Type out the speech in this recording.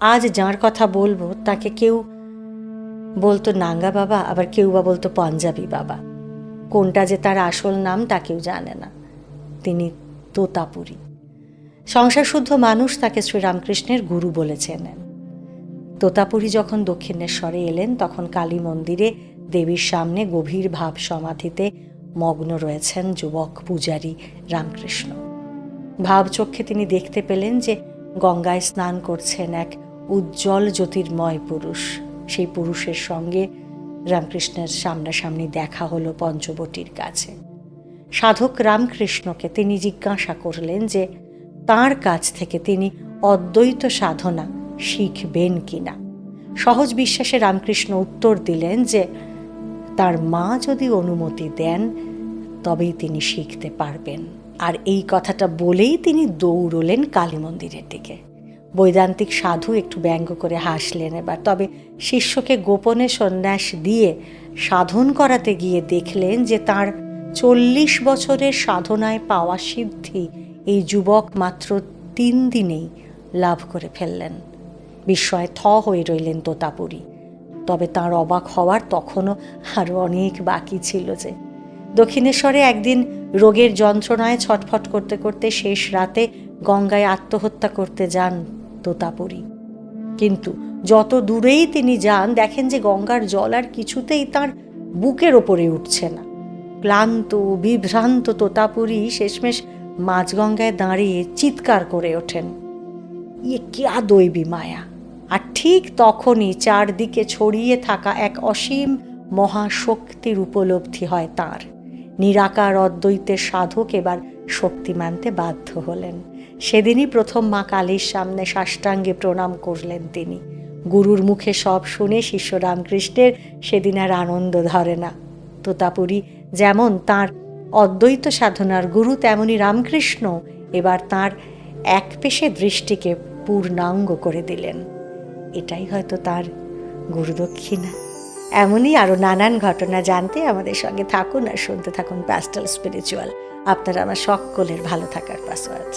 আজ যার কথা বলবো তাকে কেউ বলতো নাঙ্গা বাবা, আবার কেউ বা বলতো পাঞ্জাবি বাবা। কোনটা যে তার আসল নাম তা কেউ জানে না। তিনি তোতাপুরী। সংসার শুদ্ধ মানুষ তাকে শ্রীরামকৃষ্ণের গুরু বলেছেন। তোতাপুরী যখন দক্ষিণেশ্বরে এলেন তখন কালী মন্দিরে দেবীর সামনে গভীর ভাব সমাধিতে মগ্ন রয়েছেন যুবক পূজারী রামকৃষ্ণ। ভাব চক্ষে তিনি দেখতে পেলেন যে গঙ্গায় স্নান করছেন এক উজ্জ্বল জ্যোতির্ময় পুরুষ। সেই পুরুষের সঙ্গে রামকৃষ্ণের সামনাসামনি দেখা হলো পঞ্চবটির কাছে। সাধক রামকৃষ্ণকে তিনি জিজ্ঞাসা করলেন যে তাঁর কাছ থেকে তিনি অদ্বৈত সাধনা শিখবেন কিনা। সহজ বিশ্বাসে রামকৃষ্ণ উত্তর দিলেন যে তার মা যদি অনুমতি দেন তবেই তিনি শিখতে পারবেন। আর এই কথাটা বলেই তিনি দৌড়লেন কালী মন্দিরের দিকে। বৈদান্তিক সাধু একটু ব্যঙ্গ করে হাসলেন এবার, তবে শিষ্যকে গোপনে সন্ন্যাস দিয়ে সাধন করাতে গিয়ে দেখলেন যে তার 40 বছরের সাধনায় পাওয়া সিদ্ধি এই যুবক মাত্র 3 দিনেই লাভ করে ফেললেন। বিস্ময়ে থ হয়ে রইলেন তোতাপুরী। তবে তাঁর অবাক হওয়ার তখনও আরও অনেক বাকি ছিল। যে দক্ষিণেশ্বরে একদিন রোগের যন্ত্রণায় ছটফট করতে করতে শেষ রাতে গঙ্গায় আত্মহত্যা করতে যান তোতাপুরী। কিন্তু যত দূরেই তিনি যান দেখেন যে গঙ্গার জল আর কিছুতেই তাঁর বুকের ওপরে উঠছে না। ক্লান্ত বিভ্রান্ত তোতাপুরী শেষমেশ মাঝগঙ্গায় দাঁড়িয়ে চিৎকার করে ওঠেন, ইয়ে ক্যা দৈবী মায়া। আর ঠিক তখনই চারদিকে ছড়িয়ে থাকা এক অসীম মহাশক্তির উপলব্ধি হয় তাঁর। নিরাকার অদ্বৈতের সাধক এবার শক্তি মানতে বাধ্য হলেন। সেদিনই প্রথম মা কালীর সামনে সাষ্টাঙ্গে প্রণাম করলেন তিনি। গুরুর মুখে সব শুনে শিষ্য রামকৃষ্ণের সেদিন আর আনন্দ ধরে না। তোতাপুরী যেমন তাঁর অদ্বৈত সাধনার গুরু, তেমনি রামকৃষ্ণ এবার তাঁর এক পেশে দৃষ্টিকে পূর্ণাঙ্গ করে দিলেন। এটাই হয়তো তার গুরুদক্ষিণা। এমনই আরও নানান ঘটনা জানতে আমাদের সঙ্গে থাকুন আর শুনতে থাকুন প্যাস্টেল স্পিরিচুয়াল। আপনারা আমার সকলের ভালো থাকার পাসওয়ার্ড।